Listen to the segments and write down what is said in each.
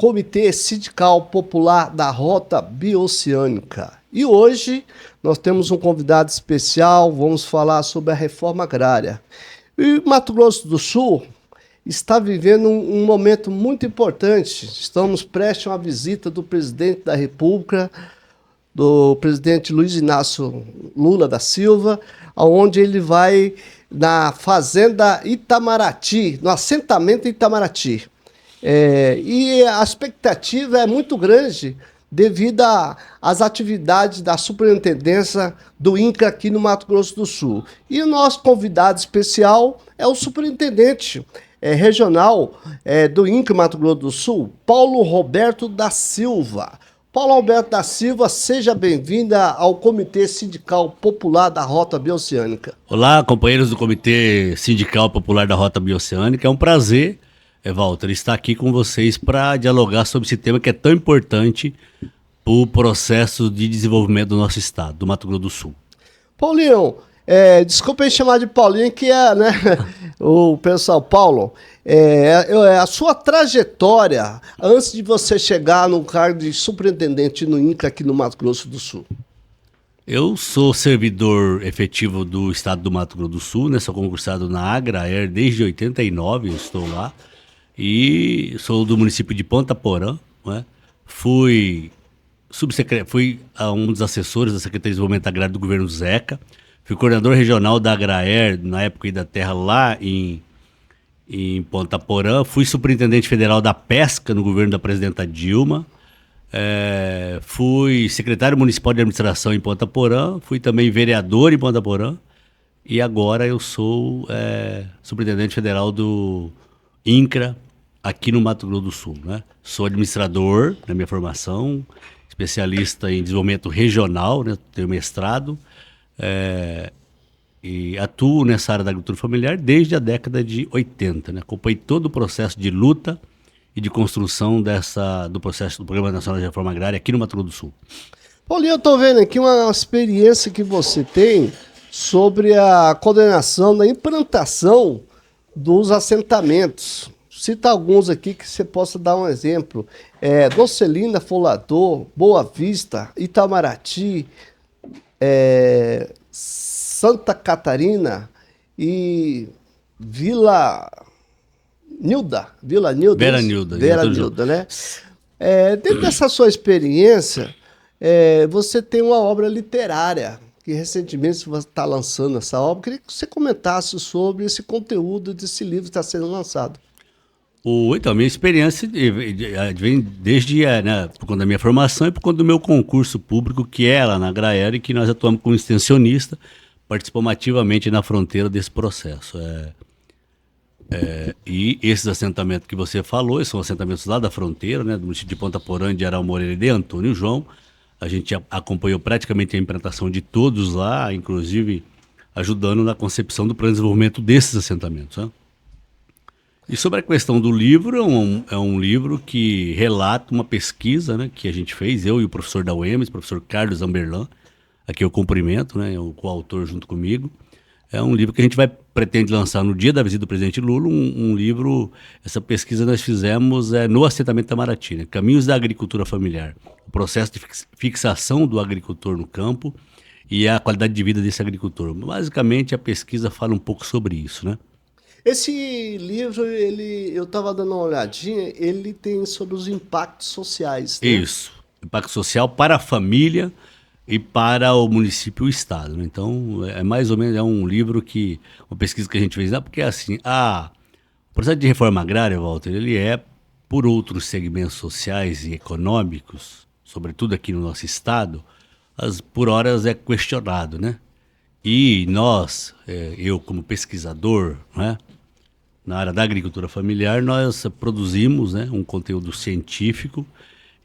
Comitê Sindical Popular da Rota Bioceânica. E hoje nós temos um convidado especial, vamos falar sobre a reforma agrária. E Mato Grosso do Sul está vivendo um momento muito importante. Estamos prestes a uma visita do presidente da República, do presidente Luiz Inácio Lula da Silva, onde ele vai na fazenda Itamaraty, no assentamento Itamaraty. E a expectativa é muito grande devido às atividades da superintendência do INCRA aqui no Mato Grosso do Sul. E o nosso convidado especial é o superintendente regional do INCRA Mato Grosso do Sul, Paulo Roberto da Silva. Paulo Alberto da Silva, seja bem-vinda ao Comitê Sindical Popular da Rota Bioceânica. Olá, companheiros do Comitê Sindical Popular da Rota Bioceânica. É um prazer, Walter, estar aqui com vocês para dialogar sobre esse tema que é tão importante para o processo de desenvolvimento do nosso estado, do Mato Grosso do Sul. Paulinho, desculpa me chamar de Paulinho, que é, né, o pessoal, Paulo, a sua trajetória antes de você chegar no cargo de superintendente no INCRA aqui no Mato Grosso do Sul. Eu sou servidor efetivo do estado do Mato Grosso do Sul, né? Sou concursado na Agraer desde 89, eu estou lá, e sou do município de Ponta Porã, né? Fui um dos assessores da Secretaria de Desenvolvimento Agrário do governo Zeca, fui coordenador regional da Agraer na época da terra lá em Ponta Porã, fui superintendente federal da pesca no governo da presidenta Dilma, fui secretário municipal de administração em Ponta Porã, fui também vereador em Ponta Porã e agora eu sou superintendente federal do INCRA aqui no Mato Grosso do Sul, né? Sou administrador na minha formação, especialista em desenvolvimento regional, né? Tenho mestrado, e atuo nessa área da agricultura familiar desde a década de 80, né? Acompanhei todo o processo de luta e de construção do processo do Programa Nacional de Reforma Agrária aqui no Mato Grosso do Sul. Paulinho, eu estou vendo aqui uma experiência que você tem sobre a coordenação da implantação dos assentamentos. Cita alguns aqui que você possa dar um exemplo. Docelina, Folador, Boa Vista, Itamaraty, Santa Catarina e Vila Nilda, Vera Nilda, né? Dentro dessa sua experiência, você tem uma obra literária, que recentemente você está lançando essa obra. Queria que você comentasse sobre esse conteúdo desse livro que está sendo lançado. Então, a minha experiência vem desde por conta da minha formação e por conta do meu concurso público, que é lá na Agraer, e que nós atuamos como extensionista, participamos ativamente na fronteira desse processo. E esses assentamentos que você falou, são assentamentos lá da fronteira, né, do município de Ponta Porã, de Araújo Moreira e de Antônio João. A gente acompanhou praticamente a implantação de todos lá, inclusive ajudando na concepção do plano de desenvolvimento desses assentamentos, né? E sobre a questão do livro, é um livro que relata uma pesquisa, né, que a gente fez, eu e o professor da UEMS, professor Carlos Amberlan, aqui eu cumprimento, né, o coautor junto comigo. É um livro que a gente pretende lançar no dia da visita do presidente Lula, um livro, essa pesquisa nós fizemos no assentamento Itamaraty, né, Caminhos da Agricultura Familiar, o processo de fixação do agricultor no campo e a qualidade de vida desse agricultor. Basicamente, a pesquisa fala um pouco sobre isso, né? Esse livro, eu estava dando uma olhadinha, ele tem sobre os impactos sociais, né? Isso, impacto social para a família e para o município e o estado, né? Então, mais ou menos um livro uma pesquisa que a gente fez, porque assim, o processo de reforma agrária, Walter, ele por outros segmentos sociais e econômicos, sobretudo aqui no nosso estado, por horas é questionado, né? E nós, eu como pesquisador, né, na área da agricultura familiar, nós produzimos, né, um conteúdo científico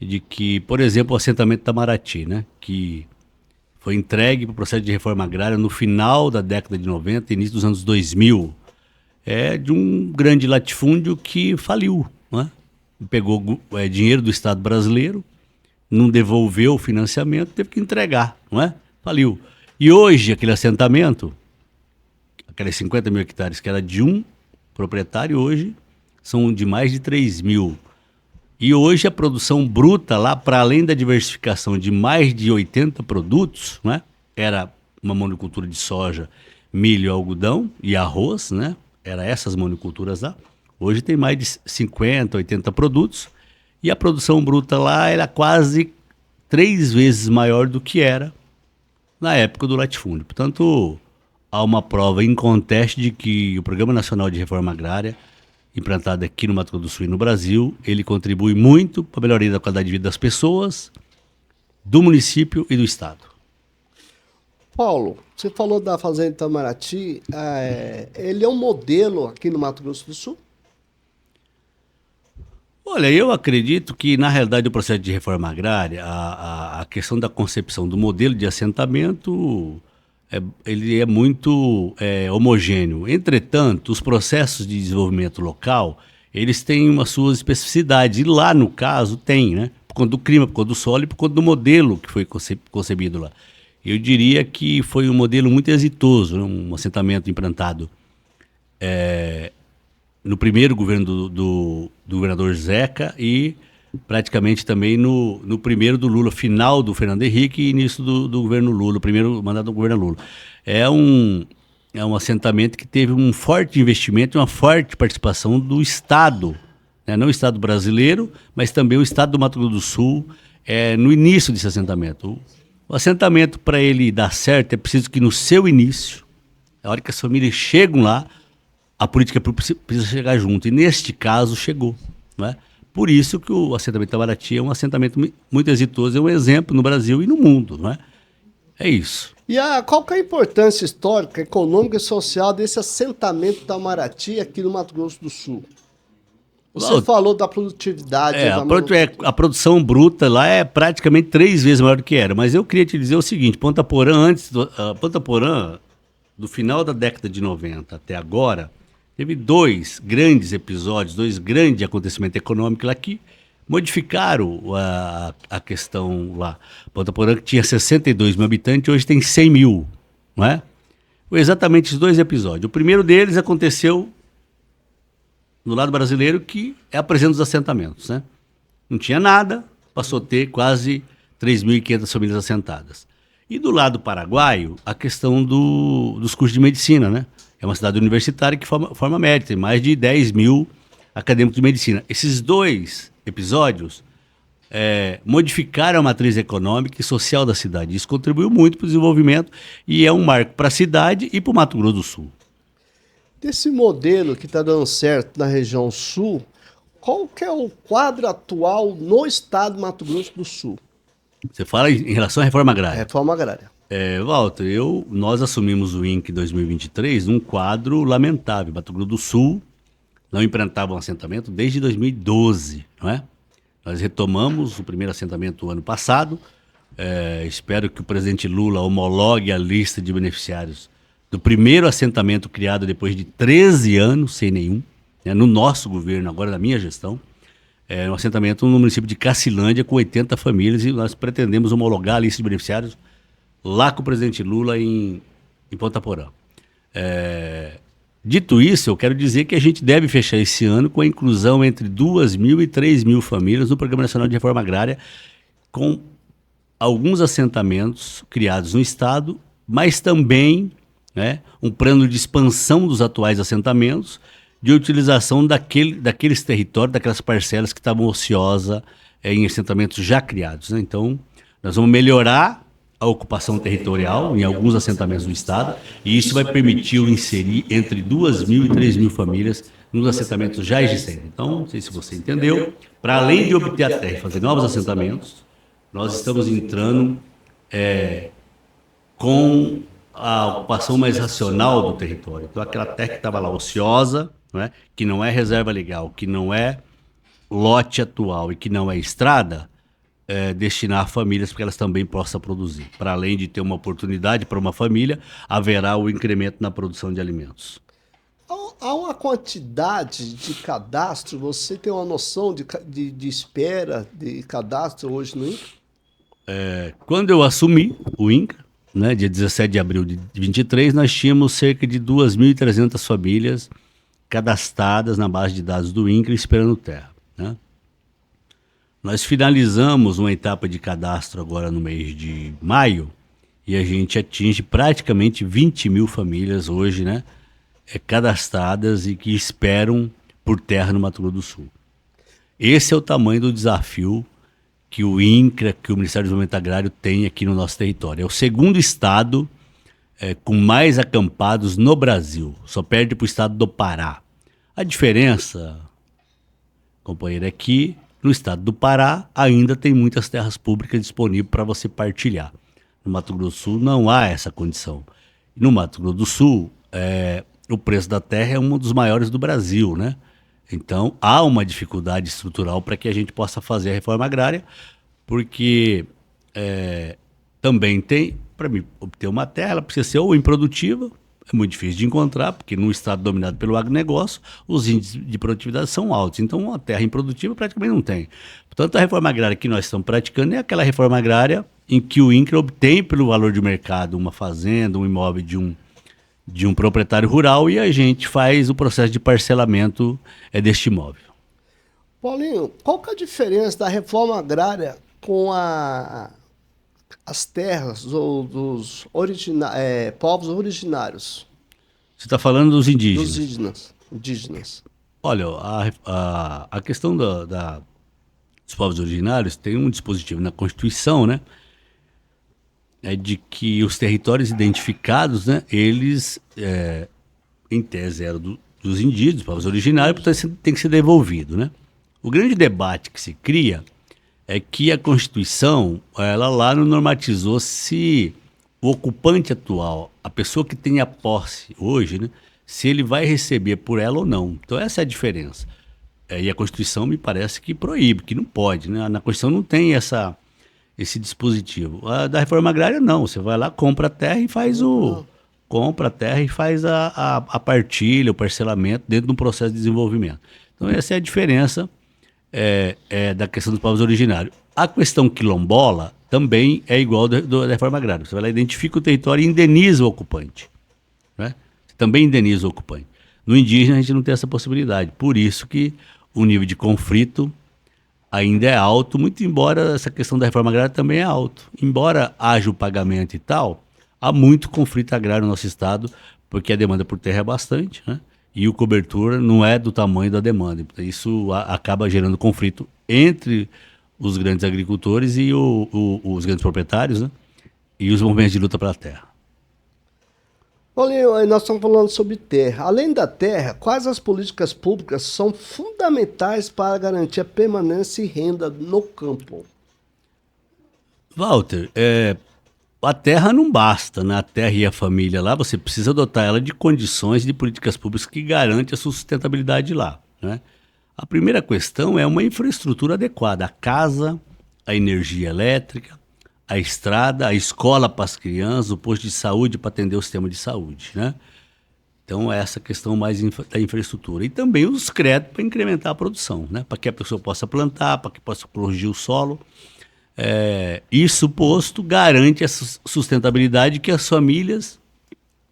de que, por exemplo, o assentamento Itamaraty, né, que foi entregue para o processo de reforma agrária no final da década de 90, início dos anos 2000, de um grande latifúndio que faliu, né? Pegou dinheiro do Estado brasileiro, não devolveu o financiamento, teve que entregar, não é? Faliu. E hoje, aquele assentamento, aqueles 50 mil hectares que era de um proprietário, hoje são de mais de 3 mil E hoje a produção bruta lá, para além da diversificação de mais de 80 produtos, né? Era uma monocultura de soja, milho, algodão e arroz, né? Era essas monoculturas lá. Hoje tem mais de 50, 80 produtos. E a produção bruta lá era quase 3 vezes maior do que era na época do latifúndio. Portanto, há uma prova inconteste de que o Programa Nacional de Reforma Agrária, implantado aqui no Mato Grosso do Sul e no Brasil, ele contribui muito para a melhoria da qualidade de vida das pessoas, do município e do estado. Paulo, você falou da Fazenda Itamaraty, ele é um modelo aqui no Mato Grosso do Sul? Olha, eu acredito que, na realidade, o processo de reforma agrária, a questão da concepção do modelo de assentamento, ele é muito homogêneo. Entretanto, os processos de desenvolvimento local, eles têm umas suas especificidades. E lá, no caso, tem, né? Por conta do clima, por conta do solo e por conta do modelo que foi concebido lá. Eu diria que foi um modelo muito exitoso, né? Um assentamento implantado no primeiro governo do governador Zeca e praticamente também no primeiro do Lula, final do Fernando Henrique e início do governo Lula, o primeiro mandato do governo Lula. É um assentamento que teve um forte investimento e uma forte participação do Estado, né? Não o Estado brasileiro, mas também o Estado do Mato Grosso do Sul, no início desse assentamento. O assentamento, para ele dar certo, é preciso que no seu início, na hora que as famílias chegam lá, a política precisa chegar junto. E neste caso chegou, né? Por isso que o assentamento Itamaraty é um assentamento muito exitoso, é um exemplo no Brasil e no mundo, né? É isso. E qual que é a importância histórica, econômica e social desse assentamento Itamaraty aqui no Mato Grosso do Sul? Você falou da produtividade. A produção bruta lá é praticamente 3 vezes maior do que era. Mas eu queria te dizer o seguinte, Ponta Porã, do final da década de 90 até agora, teve 2 grandes episódios, 2 grandes acontecimentos econômicos lá que modificaram a questão lá. Ponta Porã, que tinha 62 mil habitantes, hoje tem 100 mil, não é? Foi exatamente esses 2 episódios. O primeiro deles aconteceu no lado brasileiro, que é a presença dos assentamentos, né? Não tinha nada, passou a ter quase 3.500 famílias assentadas. E do lado paraguaio, a questão dos cursos de medicina, né? É uma cidade universitária que forma médica, tem mais de 10 mil acadêmicos de medicina. Esses 2 episódios modificaram a matriz econômica e social da cidade. Isso contribuiu muito para o desenvolvimento e é um marco para a cidade e para o Mato Grosso do Sul. Desse modelo que está dando certo na região sul, qual que é o quadro atual no estado do Mato Grosso do Sul? Você fala em relação à reforma agrária? Reforma agrária. Walter, nós assumimos o INCRA em 2023 num quadro lamentável. Mato Grosso do Sul não implantava um assentamento desde 2012, não é? Nós retomamos o primeiro assentamento o ano passado. Espero que o presidente Lula homologue a lista de beneficiários do primeiro assentamento criado depois de 13 anos, sem nenhum, né, no nosso governo, agora na minha gestão. Um assentamento no município de Cacilândia com 80 famílias e nós pretendemos homologar a lista de beneficiários lá com o presidente Lula em Ponta Porã. Dito isso, eu quero dizer que a gente deve fechar esse ano com a inclusão entre 2.000 e 3.000 famílias no Programa Nacional de Reforma Agrária, com alguns assentamentos criados no estado, mas também, né, um plano de expansão dos atuais assentamentos, de utilização daqueles territórios, daquelas parcelas que estavam ociosas em assentamentos já criados, né? Então, nós vamos melhorar a ocupação territorial em alguns assentamentos do estado e isso vai permitir inserir entre 2.000 e 3.000 famílias nos assentamentos já existentes. Então, não sei se você entendeu, para além de obter a terra e fazer novos assentamentos, nós estamos entrando com a ocupação mais racional do território. Então, aquela terra que estava lá ociosa, não é? Que não é reserva legal, que não é lote atual e que não é estrada, destinar a famílias para que elas também possam produzir. Para além de ter uma oportunidade para uma família, haverá o incremento na produção de alimentos. Há uma quantidade de cadastro, você tem uma noção de espera de cadastro hoje no INCRA? Quando eu assumi o INCRA, né, dia 17 de abril de 23, nós tínhamos cerca de 2.300 famílias cadastradas na base de dados do INCRA esperando terra, né? Nós finalizamos uma etapa de cadastro agora no mês de maio e a gente atinge praticamente 20 mil famílias hoje, né, cadastradas e que esperam por terra no Mato Grosso do Sul. Esse é o tamanho do desafio que o INCRA, que o Ministério do Desenvolvimento Agrário tem aqui no nosso território. É o segundo estado com mais acampados no Brasil, só perde para o estado do Pará. A diferença, companheiro, é que no estado do Pará ainda tem muitas terras públicas disponíveis para você partilhar. No Mato Grosso do Sul não há essa condição. No Mato Grosso do Sul, o preço da terra é um dos maiores do Brasil, né? Então há uma dificuldade estrutural para que a gente possa fazer a reforma agrária, porque também tem, para mim, obter uma terra, ela precisa ser ou improdutiva, é muito difícil de encontrar, porque num estado dominado pelo agronegócio, os índices de produtividade são altos. Então, uma terra improdutiva praticamente não tem. Portanto, a reforma agrária que nós estamos praticando é aquela reforma agrária em que o INCRA obtém pelo valor de mercado uma fazenda, um imóvel de um proprietário rural e a gente faz o processo de parcelamento deste imóvel. Paulinho, qual que é a diferença da reforma agrária com as terras dos povos originários? Você está falando dos indígenas? Dos indígenas. Olha, a questão dos povos originários tem um dispositivo na Constituição, né? É de que os territórios identificados, né? Eles, em tese, eram dos indígenas, dos povos originários, portanto tem que ser devolvido, né? O grande debate que se cria é que a Constituição, ela lá não normatizou se o ocupante atual, a pessoa que tem a posse hoje, né, se ele vai receber por ela ou não. Então essa é a diferença. E a Constituição me parece que proíbe, que não pode, né? Na Constituição não tem esse dispositivo. A da reforma agrária não, você vai lá, compra a terra e faz a partilha, o parcelamento dentro de um processo de desenvolvimento. Então essa é a diferença da questão dos povos originários. A questão quilombola também é igual da reforma agrária. Você vai lá, identifica o território e indeniza o ocupante, né? Você também indeniza o ocupante. No indígena a gente não tem essa possibilidade. Por isso que o nível de conflito ainda é alto, muito embora essa questão da reforma agrária também é alto. Embora haja o pagamento e tal, há muito conflito agrário no nosso estado, porque a demanda por terra é bastante, né? E o cobertura não é do tamanho da demanda. Isso acaba gerando conflito entre os grandes agricultores e os grandes proprietários, né? E os movimentos de luta pela terra. Paulinho, nós estamos falando sobre terra. Além da terra, quais as políticas públicas são fundamentais para garantir a permanência e renda no campo? Walter, a terra não basta, né? A terra e a família lá, você precisa dotar ela de condições de políticas públicas que garantem a sustentabilidade lá, né? A primeira questão é uma infraestrutura adequada, a casa, a energia elétrica, a estrada, a escola para as crianças, o posto de saúde para atender o sistema de saúde, né? Então, essa questão mais da infraestrutura. E também os créditos para incrementar a produção, né? Para que a pessoa possa plantar, para que possa corrigir o solo. Isso posto garante essa sustentabilidade que as famílias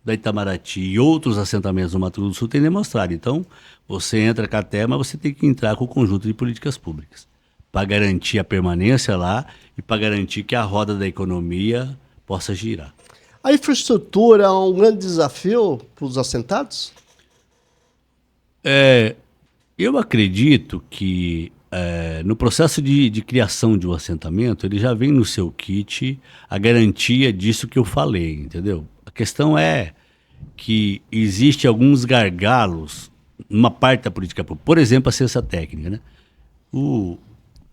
da Itamaraty e outros assentamentos do Mato Grosso do Sul têm demonstrado. Então, você entra com a terra, mas você tem que entrar com o conjunto de políticas públicas para garantir a permanência lá e para garantir que a roda da economia possa girar. A infraestrutura é um grande desafio para os assentados? Eu acredito que no processo de criação de um assentamento, ele já vem no seu kit a garantia disso que eu falei, entendeu? A questão é que existe alguns gargalos numa parte da política pública. Por exemplo, a ciência técnica, né?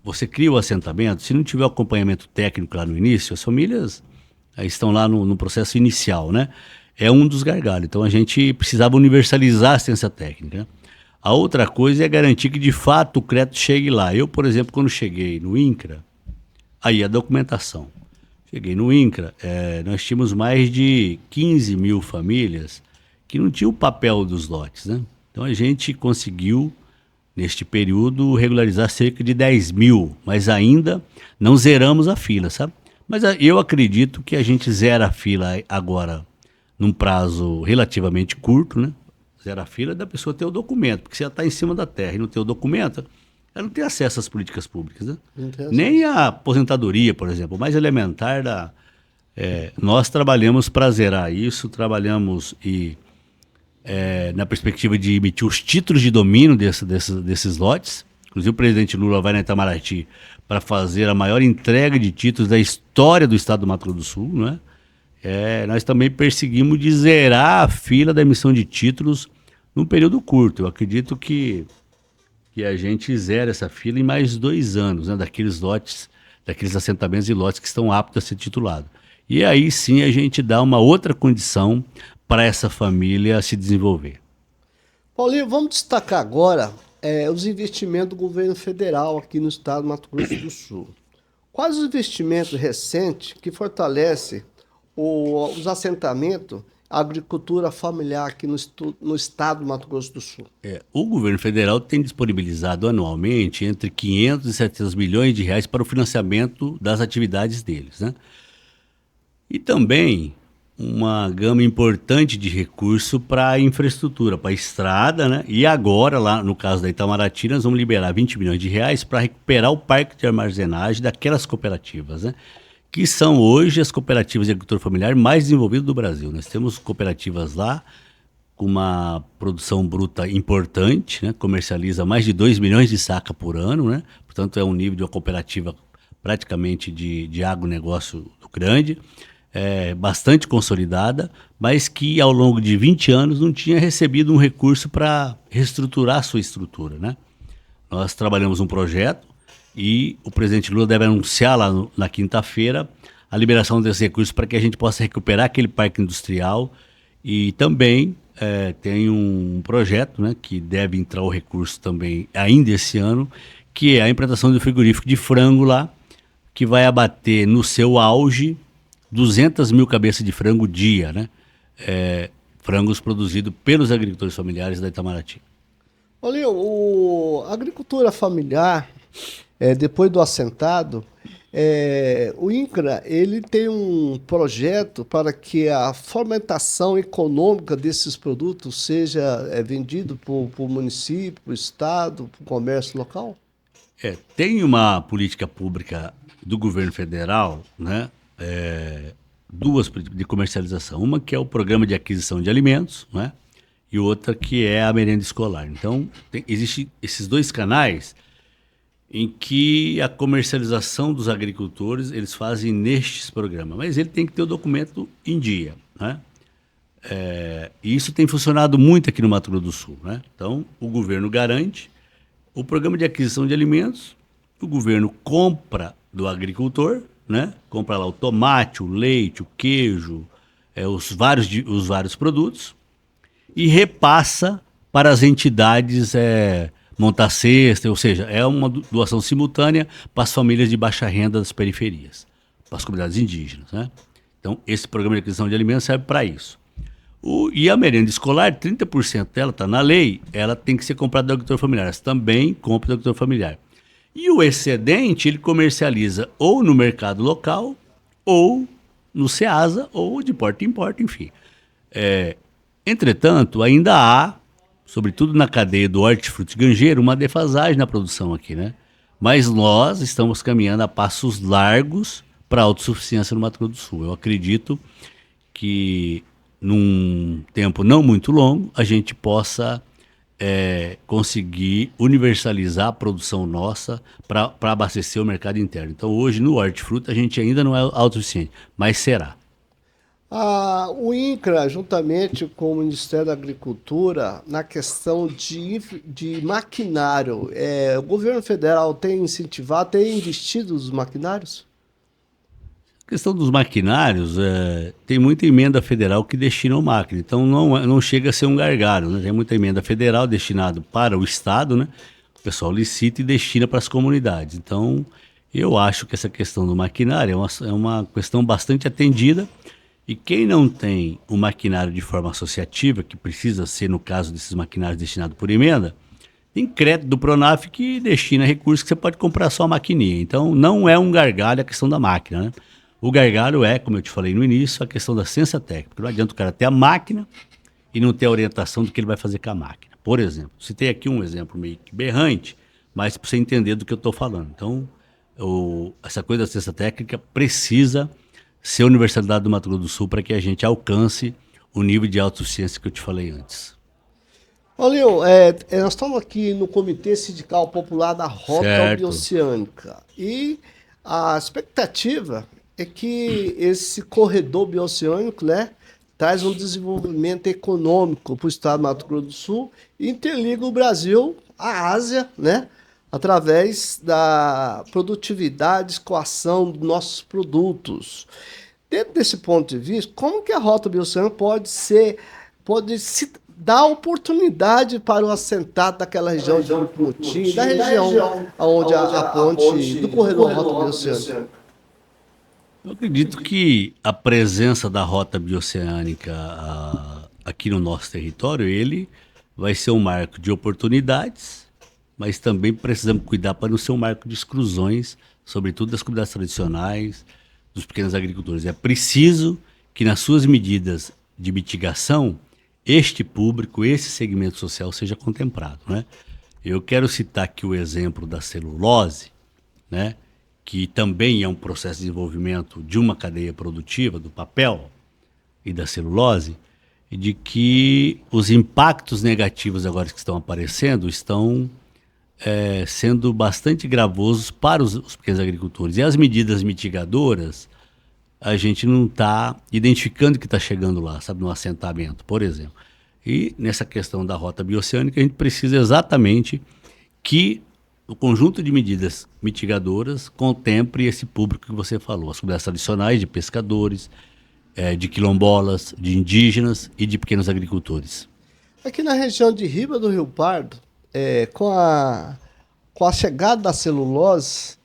Você cria o assentamento, se não tiver acompanhamento técnico lá no início, as famílias estão lá no processo inicial, né? É um dos gargalos. Então a gente precisava universalizar a ciência técnica, né? A outra coisa é garantir que de fato o crédito chegue lá. Eu, por exemplo, quando cheguei no INCRA, aí a documentação. Cheguei no INCRA, nós tínhamos mais de 15 mil famílias que não tinham o papel dos lotes, né? Então a gente conseguiu, neste período, regularizar cerca de 10 mil, mas ainda não zeramos a fila, sabe? Mas eu acredito que a gente zera a fila agora num prazo relativamente curto, né? Zera a fila da pessoa ter o documento, porque se ela está em cima da terra e não tem o documento, ela não tem acesso às políticas públicas, né? Não tem Nem a aposentadoria, por exemplo, o mais elementar nós trabalhamos para zerar isso, trabalhamos na perspectiva de emitir os títulos de domínio desses lotes. Inclusive o presidente Lula vai na Itamaraty para fazer a maior entrega de títulos da história do estado do Mato Grosso do Sul, não é? Nós também perseguimos de zerar a fila da emissão de títulos num período curto. Eu acredito que a gente zera essa fila em mais 2 anos, né, daqueles lotes, daqueles assentamentos e lotes que estão aptos a ser titulados. E aí sim a gente dá uma outra condição para essa família se desenvolver. Paulinho, vamos destacar agora os investimentos do governo federal aqui no estado do Mato Grosso do Sul. Quais os investimentos recentes que fortalecem os assentamentos, a agricultura familiar aqui no estado do Mato Grosso do Sul? O governo federal tem disponibilizado anualmente entre 500 e 700 milhões de reais para o financiamento das atividades deles, né? E também uma gama importante de recurso para a infraestrutura, para a estrada, né? E agora, lá no caso da Itamaraty, nós vamos liberar 20 milhões de reais para recuperar o parque de armazenagem daquelas cooperativas, né? Que são hoje as cooperativas de agricultura familiar mais desenvolvidas do Brasil. Nós temos cooperativas lá com uma produção bruta importante, né? Comercializa mais de 2 milhões de saca por ano, né? Portanto, é um nível de uma cooperativa praticamente de agronegócio grande, bastante consolidada, mas que ao longo de 20 anos não tinha recebido um recurso para reestruturar a sua estrutura, né? Nós trabalhamos um projeto e o presidente Lula deve anunciar lá na quinta-feira a liberação desses recursos para que a gente possa recuperar aquele parque industrial e também tem um projeto, né, que deve entrar o recurso também ainda esse ano, que é a implantação do frigorífico de frango lá, que vai abater no seu auge 200 mil cabeças de frango dia, né? Frangos produzidos pelos agricultores familiares da Itamaraty. Olha, a agricultura familiar, depois do assentado, o INCRA ele tem um projeto para que a fomentação econômica desses produtos seja vendido para o município, para o estado, para o comércio local? Tem uma política pública do governo federal, né? Duas de comercialização. Uma que é o programa de aquisição de alimentos, né? E outra que é a merenda escolar. Então, existem esses 2 canais em que a comercialização dos agricultores eles fazem nestes programas, mas ele tem que ter o documento em dia, né? E isso tem funcionado muito aqui no Mato Grosso do Sul, né? Então, o governo garante o programa de aquisição de alimentos, o governo compra do agricultor, né? Compra lá o tomate, o leite, o queijo, os vários produtos e repassa para as entidades montar cesta, ou seja, é uma doação simultânea para as famílias de baixa renda das periferias, para as comunidades indígenas, né? Então, esse programa de aquisição de alimentos serve para isso. E a merenda escolar, 30% dela está na lei, ela tem que ser comprada do agricultor familiar. Essa também compra do agricultor familiar. E o excedente, ele comercializa ou no mercado local, ou no Ceasa, ou de porta em porta, enfim. Entretanto, ainda há, sobretudo na cadeia do hortifruti ganjeiro, uma defasagem na produção aqui, né? Mas nós estamos caminhando a passos largos para a autossuficiência no Mato Grosso do Sul. Eu acredito que num tempo não muito longo a gente possa conseguir universalizar a produção nossa para abastecer o mercado interno. Então hoje no hortifruti a gente ainda não é autossuficiente, mas será. O INCRA, juntamente com o Ministério da Agricultura, na questão de maquinário, o governo federal tem incentivado, tem investido nos maquinários? A questão dos maquinários, tem muita emenda federal que destina ao máquina, então não chega a ser um gargalo, né? Tem muita emenda federal destinada para o Estado, né? O pessoal licita e destina para as comunidades. Então, eu acho que essa questão do maquinário é uma questão bastante atendida. E quem não tem o maquinário de forma associativa, que precisa ser, no caso desses maquinários destinados por emenda, tem crédito do Pronaf que destina recursos que você pode comprar só a maquininha. Então, não é um gargalo a questão da máquina, né? O gargalo é, como eu te falei no início, a questão da ciência técnica. Porque não adianta o cara ter a máquina e não ter a orientação do que ele vai fazer com a máquina. Por exemplo, citei aqui um exemplo meio que berrante, mas para você entender do que eu estou falando. Então, essa coisa da assistência técnica precisa ser a Universidade do Mato Grosso do Sul para que a gente alcance o nível de autossuficiência que eu te falei antes. Paulinho, nós estamos aqui no Comitê Sindical Popular da Rota Certo. Bioceânica e a expectativa é que esse corredor bioceânico, né, traz um desenvolvimento econômico para o estado do Mato Grosso do Sul e interliga o Brasil à Ásia, né, através da produtividade, escoação dos nossos produtos. Dentro desse ponto de vista, como que a Rota Bioceânica pode se dar oportunidade para o assentado daquela região de Mutim, da região onde a ponte do corredor Rota Bioceânica? Eu acredito que a presença da rota bioceânica aqui no nosso território, ele vai ser um marco de oportunidades, mas também precisamos cuidar para não ser um marco de exclusões, sobretudo das comunidades tradicionais, dos pequenos agricultores. É preciso que nas suas medidas de mitigação, este público, esse segmento social seja contemplado, né? Eu quero citar aqui o exemplo da celulose, né? Que também é um processo de desenvolvimento de uma cadeia produtiva, do papel e da celulose, e de que os impactos negativos agora que estão aparecendo estão sendo bastante gravosos para os pequenos agricultores. E as medidas mitigadoras, a gente não está identificando que está chegando lá, sabe, no assentamento, por exemplo. E nessa questão da rota bioceânica, a gente precisa exatamente que o conjunto de medidas mitigadoras contemple esse público que você falou, as comunidades tradicionais de pescadores, de quilombolas, de indígenas e de pequenos agricultores. Aqui na região de Riba do Rio Pardo, com a chegada da celulose,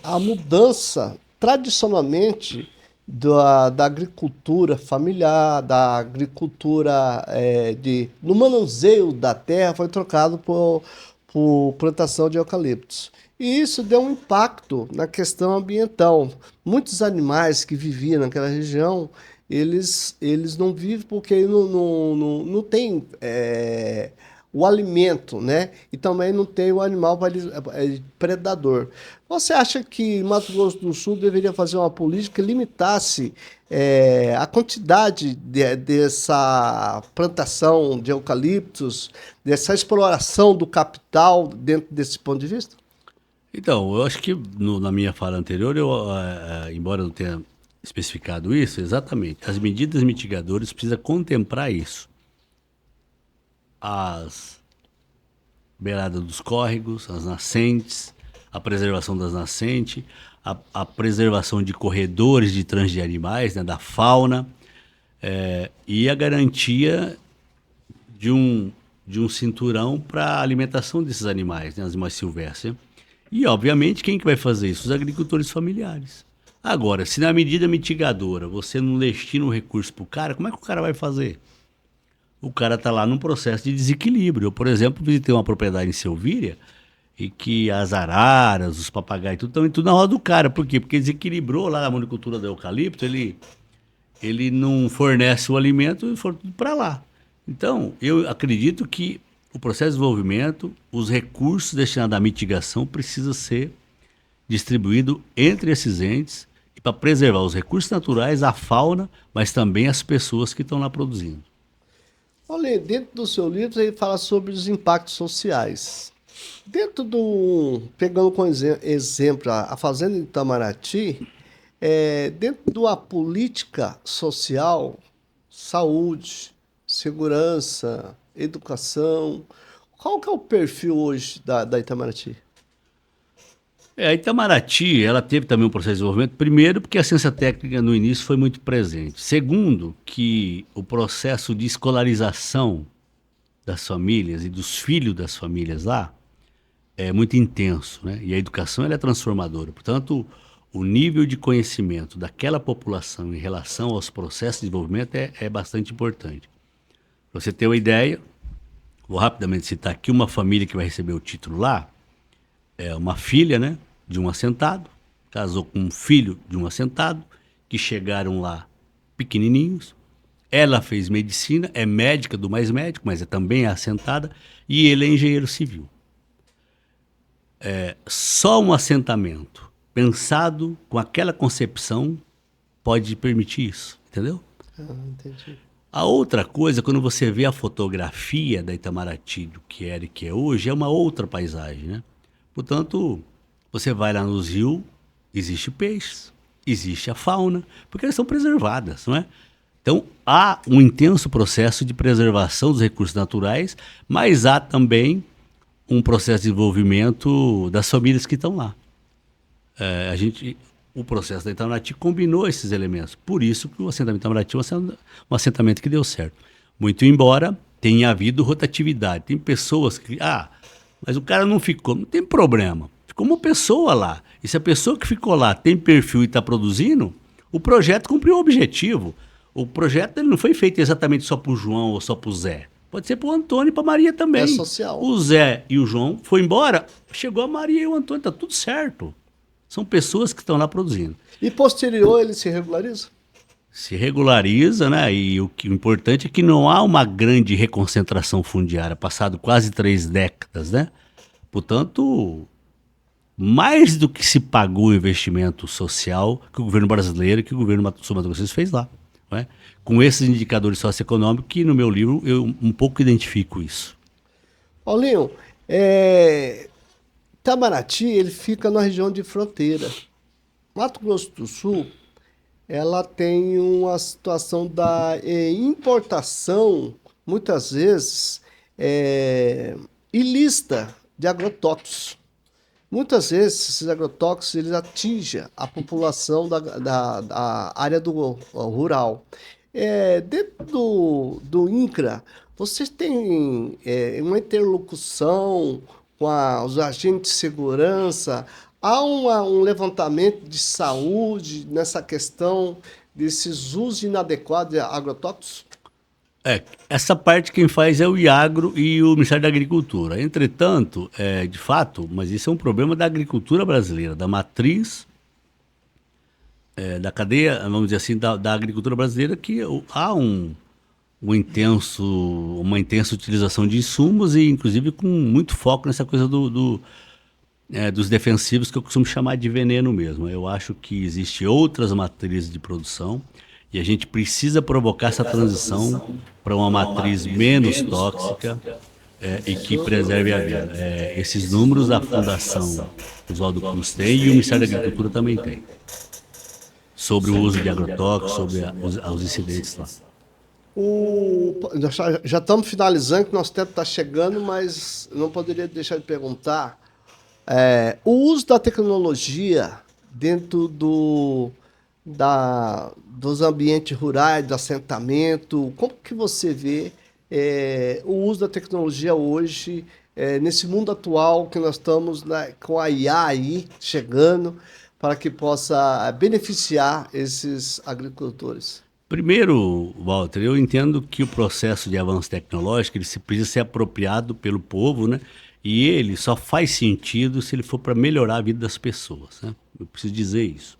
a mudança tradicionalmente da agricultura familiar, da agricultura no manuseio da terra foi trocado por plantação de eucaliptos. E isso deu um impacto na questão ambiental. Muitos animais que viviam naquela região, eles não vivem porque não tem o alimento, né? E também não tem o animal predador. Você acha que Mato Grosso do Sul deveria fazer uma política que limitasse a quantidade dessa plantação de eucaliptos, dessa exploração do capital dentro desse ponto de vista? Então, eu acho que na minha fala anterior, embora eu não tenha especificado isso, exatamente, as medidas mitigadoras precisam contemplar isso. As beiradas dos córregos, as nascentes, a preservação das nascentes, a preservação de corredores de trânsito de animais, né, da fauna, e a garantia de um cinturão para a alimentação desses animais, né, os animais silvestres. Né? E, obviamente, quem que vai fazer isso? Os agricultores familiares. Agora, se na medida mitigadora você não destina o recurso para o cara, como é que o cara vai fazer? O cara está lá num processo de desequilíbrio. Eu, por exemplo, visitei uma propriedade em Selvíria e que as araras, os papagaios, estão tudo na roda do cara. Por quê? Porque desequilibrou lá a monocultura do eucalipto, ele não fornece o alimento e for tudo para lá. Então, eu acredito que o processo de desenvolvimento, os recursos destinados à mitigação precisam ser distribuídos entre esses entes e para preservar os recursos naturais, a fauna, mas também as pessoas que estão lá produzindo. Olha, dentro do seu livro ele fala sobre os impactos sociais. Pegando como exemplo a Fazenda de Itamaraty, dentro da política social, saúde, segurança, educação, qual que é o perfil hoje da Itamaraty? A Itamaraty, ela teve também um processo de desenvolvimento, primeiro porque a ciência técnica no início foi muito presente. Segundo, que o processo de escolarização das famílias e dos filhos das famílias lá é muito intenso, né? E a educação ela é transformadora. Portanto, o nível de conhecimento daquela população em relação aos processos de desenvolvimento é bastante importante. Para você ter uma ideia, vou rapidamente citar aqui uma família que vai receber o título lá, uma filha, né, de um assentado, casou com um filho de um assentado, que chegaram lá pequenininhos. Ela fez medicina, é médica do mais médico, mas também é assentada, e ele é engenheiro civil. Só um assentamento pensado com aquela concepção pode permitir isso, entendeu? Entendi. A outra coisa, quando você vê a fotografia da Itamaraty, do que era e que é hoje, é uma outra paisagem, né? Portanto, você vai lá nos rios, existe peixes, existe a fauna, porque elas são preservadas, não é? Então, há um intenso processo de preservação dos recursos naturais, mas há também um processo de desenvolvimento das famílias que estão lá. O processo da Itamaraty combinou esses elementos. Por isso que o assentamento Itamaraty é um assentamento que deu certo. Muito embora tenha havido rotatividade. Tem pessoas que... mas o cara não ficou. Não tem problema. Ficou uma pessoa lá. E se a pessoa que ficou lá tem perfil e está produzindo, o projeto cumpriu o objetivo. O projeto ele não foi feito exatamente só para o João ou só para o Zé. Pode ser para o Antônio e para a Maria também. É social. O Zé e o João foi embora, chegou a Maria e o Antônio, está tudo certo. São pessoas que estão lá produzindo. E posterior ele se regulariza? Se regulariza, né? E o importante é que não há uma grande reconcentração fundiária, passado quase 3 décadas, né? Portanto, mais do que se pagou o investimento social que o governo brasileiro, que o governo sul-mato-grossense fez lá. Não é? Com esses indicadores socioeconômicos, que no meu livro eu um pouco identifico isso. Paulinho, Itamaraty, ele fica na região de fronteira. Mato Grosso do Sul, ela tem uma situação da importação, muitas vezes, ilícita de agrotóxicos. Muitas vezes, esses agrotóxicos eles atingem a população da área rural. Dentro do INCRA, vocês têm uma interlocução com os agentes de segurança? Há um levantamento de saúde nessa questão desses usos inadequados de agrotóxicos? Essa parte quem faz é o IAGRO e o Ministério da Agricultura. Entretanto, de fato, mas isso é um problema da agricultura brasileira, da matriz, da cadeia, vamos dizer assim, da agricultura brasileira, que há uma intensa utilização de insumos e, inclusive, com muito foco nessa coisa dos defensivos, que eu costumo chamar de veneno mesmo. Eu acho que existem outras matrizes de produção e a gente precisa provocar essa transição para uma matriz menos tóxica e que preserve a vida. Esses números a Fundação Oswaldo Cruz tem e o Ministério da Agricultura também tem, sobre o uso de agrotóxicos, sobre os incidentes lá. Já estamos finalizando, que nosso tempo está chegando, mas não poderia deixar de perguntar. O uso da tecnologia dentro dos ambientes rurais, do assentamento, como que você vê o uso da tecnologia hoje, nesse mundo atual que nós estamos com a IA aí chegando, para que possa beneficiar esses agricultores? Primeiro, Walter, eu entendo que o processo de avanço tecnológico ele precisa ser apropriado pelo povo, né? E ele só faz sentido se ele for para melhorar a vida das pessoas, né? Eu preciso dizer isso.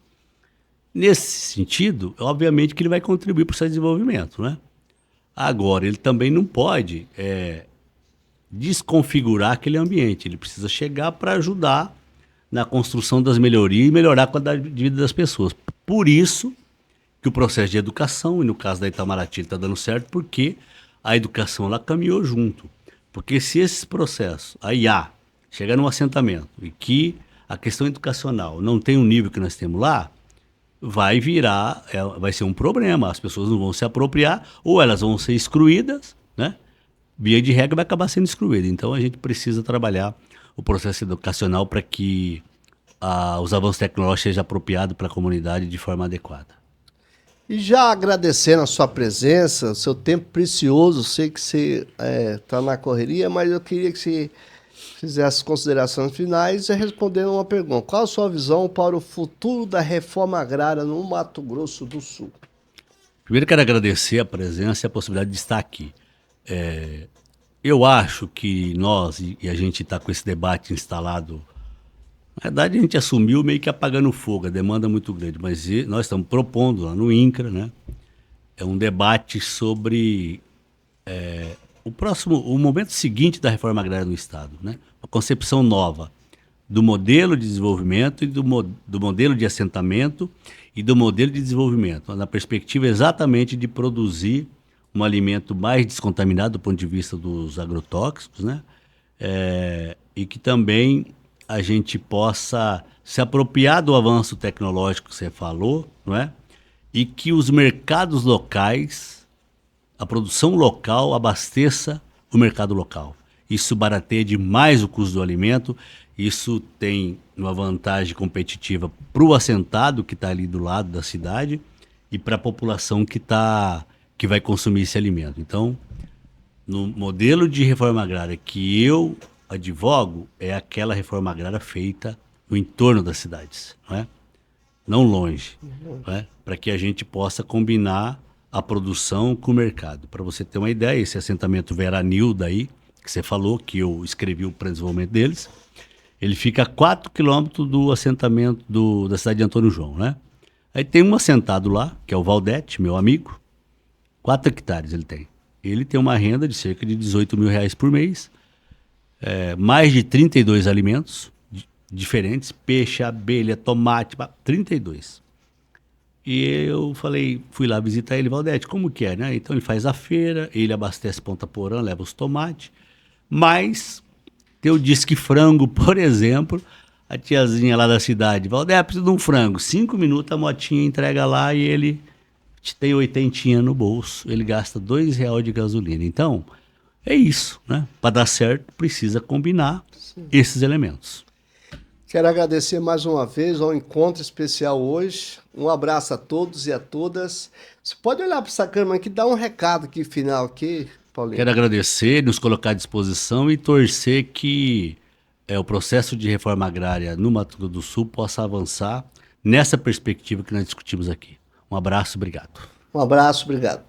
Nesse sentido, obviamente que ele vai contribuir para o seu desenvolvimento, né? Agora, ele também não pode desconfigurar aquele ambiente. Ele precisa chegar para ajudar na construção das melhorias e melhorar a qualidade de vida das pessoas. Por isso que o processo de educação, e no caso da Itamaraty está dando certo, porque a educação ela caminhou junto. Porque se esses processos, a IA, chegar num assentamento e que a questão educacional não tem o nível que nós temos lá, vai ser um problema. As pessoas não vão se apropriar ou elas vão ser excluídas, né? Via de regra vai acabar sendo excluída. Então a gente precisa trabalhar o processo educacional para que os avanços tecnológicos sejam apropriados para a comunidade de forma adequada. E já agradecendo a sua presença, o seu tempo precioso, sei que você está na correria, mas eu queria que você fizesse as considerações finais e respondendo uma pergunta. Qual a sua visão para o futuro da reforma agrária no Mato Grosso do Sul? Primeiro quero agradecer a presença e a possibilidade de estar aqui. Eu acho que nós, e a gente está com esse debate instalado, na verdade a gente assumiu meio que apagando fogo, a demanda é muito grande, mas nós estamos propondo lá no INCRA, né, um debate sobre o momento seguinte da reforma agrária no Estado, né, uma concepção nova do modelo de desenvolvimento e do modelo de assentamento e do modelo de desenvolvimento, na perspectiva exatamente de produzir um alimento mais descontaminado do ponto de vista dos agrotóxicos, né? E que também a gente possa se apropriar do avanço tecnológico que você falou, não é? E que os mercados locais, a produção local abasteça o mercado local. Isso barateia demais o custo do alimento, isso tem uma vantagem competitiva para o assentado que está ali do lado da cidade e para a população que vai consumir esse alimento. Então, no modelo de reforma agrária que eu advogo, é aquela reforma agrária feita no entorno das cidades, não é? Não longe, não é? Para que a gente possa combinar a produção com o mercado. Para você ter uma ideia, esse assentamento Veranil daí, que você falou, que eu escrevi o desenvolvimento deles, ele fica a 4 quilômetros do assentamento da cidade de Antônio João, né? Aí tem um assentado lá, que é o Valdete, meu amigo, 4 hectares ele tem. Ele tem uma renda de cerca de R$18 mil por mês, mais de 32 alimentos diferentes, peixe, abelha, tomate, 32. E eu fui lá visitar ele, Valdete, como que é, né? Então ele faz a feira, ele abastece Ponta Porã, leva os tomates, mas tem o disque frango, por exemplo, a tiazinha lá da cidade, Valdete, precisa de um frango, 5 minutos a motinha entrega lá e ele tem 80 no bolso, ele gasta R$2 de gasolina. Então, é isso, né? Para dar certo, precisa combinar esses elementos. Quero agradecer mais uma vez ao encontro especial hoje. Um abraço a todos e a todas. Você pode olhar para essa câmera aqui e dar um recado aqui final aqui, Paulinho. Quero agradecer, nos colocar à disposição e torcer que o processo de reforma agrária no Mato Grosso do Sul possa avançar nessa perspectiva que nós discutimos aqui. Um abraço, obrigado. Um abraço, obrigado.